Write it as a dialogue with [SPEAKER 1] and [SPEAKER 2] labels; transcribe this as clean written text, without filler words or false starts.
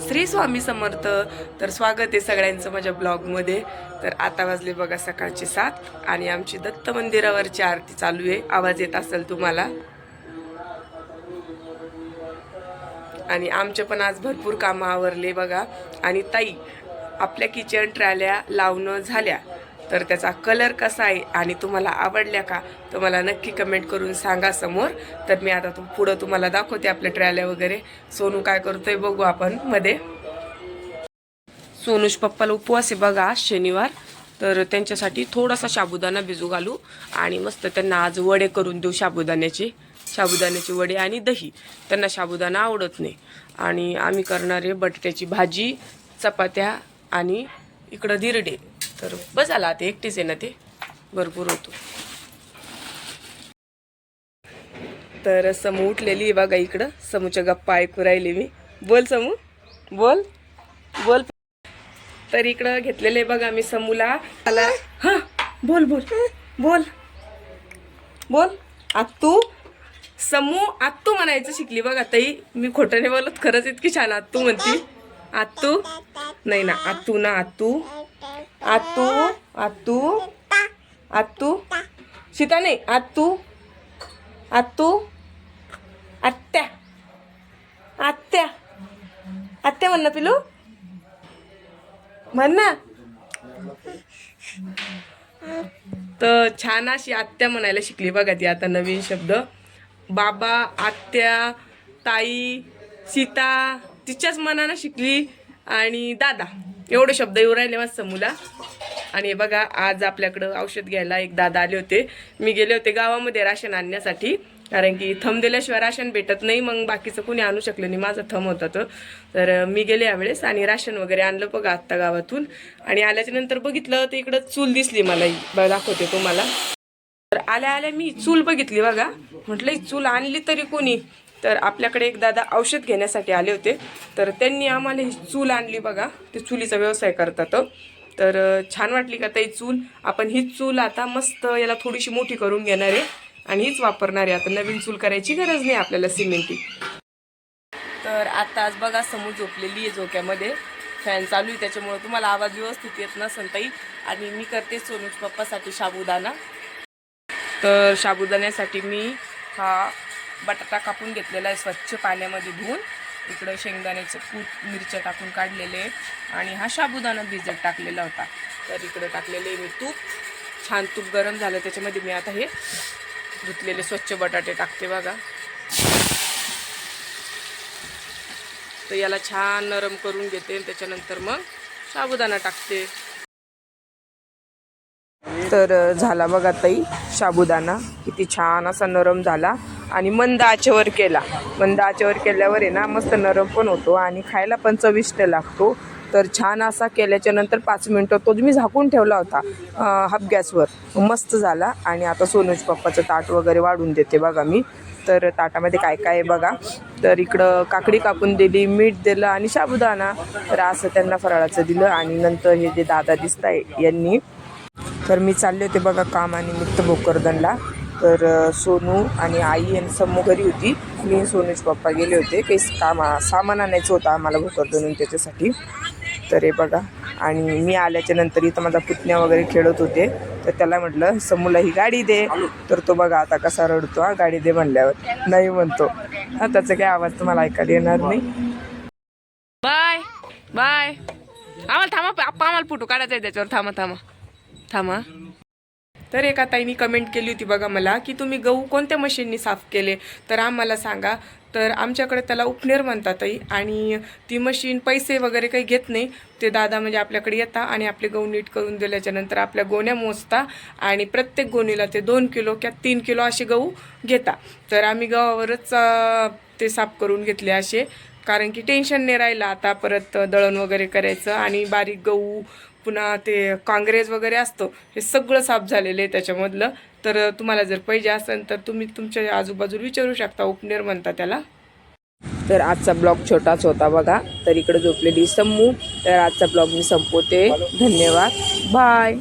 [SPEAKER 1] श्री स्वामी समर्थ. तर स्वागत आहे सगळ्यांचं माझ्या ब्लॉगमध्ये. तर आता वाजले बघा सकाळचे 7 आणि आमची दत्त मंदिरावरची आरती चालू आहे. आवाज येत असेल तुम्हाला. आणि आमचे पण आज भरपूर कामं आवरले बघा. आणि ताई आपल्या किचन ट्रॅल्या लावणं झाल्या, तर त्याचा कलर कसा आहे आणि तुम्हाला आवडल्या का तर मला नक्की कमेंट करून सांगा समोर. तर मी आता पुढं तुम्हाला दाखवते आपल्या ट्रॅल्या वगैरे. सोनू काय करतोय बघू आपण मध्ये. सोनूश पप्पाला उपवास आहे बघा शनिवार, तर त्यांच्यासाठी थोडासा साबुदाणा भिजू घालू आणि मस्त त्यांना आज वडे करून देऊ साबुदाण्याचे वडे आणि दही. त्यांना साबुदाणा आवडत नाही. आणि आम्ही करणार आहे बटाट्याची भाजी, चपात्या आणि इकडं धिरडे. तर बस आला ते एकटीच आहे ना, ते भरपूर होतो. तर समू उठलेली आहे बघा इकडं. समूच्या गप्पा ऐकू राहिले मी. बोल समू, बोल बोल. तर इकडं घेतलेले बघा मी समूला. आला हां, बोल बोल बोल बोल. आत्तू समू आत्तू म्हणायचं शिकली बघा ताई. मी खोटं नाही बोलत, खरंच इतकी छान आत्तू म्हणती. आत्तू नाही ना, आत्तू ना, आत्तू आत्तू आत्तू आत्तू. सीता नाही, आत्तू आत्तू. आत्या आत्या आत्या म्हण ना पिलू, म्हण ना. तर छान अशी आत्या म्हणायला शिकली बघा ती आता. नवीन शब्द बाबा, आत्या, ताई, सीता तिच्याच मनानं शिकली. आणि दादा एवढे शब्द येऊ राहिले माझ्या समूला. आणि बघा आज आपल्याकडं औषध घ्यायला एक दादा आले होते. मी गेले होते गावामध्ये राशन आणण्यासाठी, कारण की थंब दिल्याशिवाय राशन भेटत नाही. मग बाकीचं कोणी आणू शकलं नाही, माझा थंब होता तर मी गेले यावेळेस आणि राशन वगैरे आणलं बघा आत्ता गावातून. आणि आल्याच्या नंतर बघितलं तर इकडं चूल दिसली मला, दाखवते तुम्हाला. तर आल्या आल्या मी चूल बघितली बघा. म्हटलं चूल आणली तरी कोणी. तर आपल्याकडे एक दादा औषध घेण्यासाठी आले होते, तर त्यांनी आम्हाला ही चूल आणली बघा. ते चुलीचा व्यवसाय करतात. तर छान वाटली का ताई चूल. आपण हीच चूल आता मस्त याला थोडीशी मोठी करून घेणार आहे आणि हीच वापरणार आहे. आता नवीन चूल करायची गरज नाही आपल्याला सिमेंटची. तर आता आज बघा समू झोपलेली आहे झोक्यामध्ये. फॅन चालू आहे त्याच्यामुळे तुम्हाला आवाज व्यवस्थित येत नसेल ताई. आणि मी करते सोनूज पप्पासाठी साबुदाणा. तर साबुदाण्यासाठी मी हा बटाटा कापून घेतलेला आहे स्वच्छ पाण्यामध्ये धुवून. इकडं शेंगदाण्याचे कूट मिरच्या टाकून काढलेले आणि हा साबुदाणा भिजत टाकलेला होता. तर इकडं टाकलेले मी तूप. छान तूप गरम झालं त्याच्यामध्ये मी आता हे धुतलेले स्वच्छ बटाटे टाकते बघा. तर याला छान नरम करून घेते, त्याच्यानंतर मग साबुदाणा टाकते. तर झाला बघा ताई साबुदाणा. किती छान असा नरम झाला आणि मंद आचेवर केला. मंद आचेवर केल्यावर आहे ना मस्त नरम पण होतो आणि खायला पण चविष्ट लागतो. तर छान असा केल्याच्या नंतर 5 मिनटं तो मी झाकून ठेवला होता हाफ गॅसवर. मस्त झाला. आणि आता सोनूज पप्पाचं ताट वगैरे वाढून देते बघा मी. तर ताटामध्ये काय काय आहे बघा. तर इकडं काकडी कापून दिली, मीठ दिलं आणि साबुदाणा. तर असं त्यांना फराळाचं दिलं. आणि नंतर हे जे दादा दिसत आहे यांनी. तर मी चालले होते बघा कामानिमित्त भोकरदनला. तर सोनू आणि आई आणि समू घरी होती. मी सोनूज पप्पा गेले होते, काही सामान आणायचं होतं आम्हाला भोकरदनून त्याच्यासाठी. तर हे बघा. आणि मी आल्याच्या नंतर इथं माझा पुतण्या वगैरे खेळत होते. तर त्याला म्हटलं समूला ही गाडी दे. तर तो बघा आता कसा रडतो. हा गाडी दे म्हणल्यावर नाही म्हणतो. हा त्याचा काही आवाज तुम्हाला ऐकायला येणार नाही. Bye bye. आम्हाला थांबा, आप्पा आम्हाला फोटो काढायचा आहे त्याच्यावर. थांबा थांबा थांबा. तर एका ताईंनी कमेंट केली होती बघा मला की तुम्ही गहू कोणत्या मशीननी साफ केले तर आम्हाला सांगा. तर आमच्याकडे त्याला उपनेर म्हणतात. आणि ती मशीन पैसे वगैरे काही घेत नाही. ते दादा म्हणजे आपल्याकडे येता आणि आपले गहू नीट करून दिल्याच्या नंतर आपल्या गोण्या मोजता आणि प्रत्येक गोणीला ते 2 किलो किंवा 3 किलो असे गहू घेता. तर आम्ही गव्हावरच ते साफ करून घेतले असे, कारण की टेन्शन नाही राहिलं आता परत दळण वगैरे करायचं. आणि बारीक गहू पुन्हा ते काँग्रेस वगैरे असतं हे सगळं साफ झालेलं आहे त्याच्यामधलं. तर तुम्हाला जर पाहिजे असेल तर तुम्ही तुमच्या आजूबाजूला विचारू शकता. उपनेर म्हणता त्याला. तर आजचा ब्लॉग छोटाच होता बघा. तर इकडे झोपलेली समू. तर आजचा ब्लॉग मी संपवते. धन्यवाद. बाय.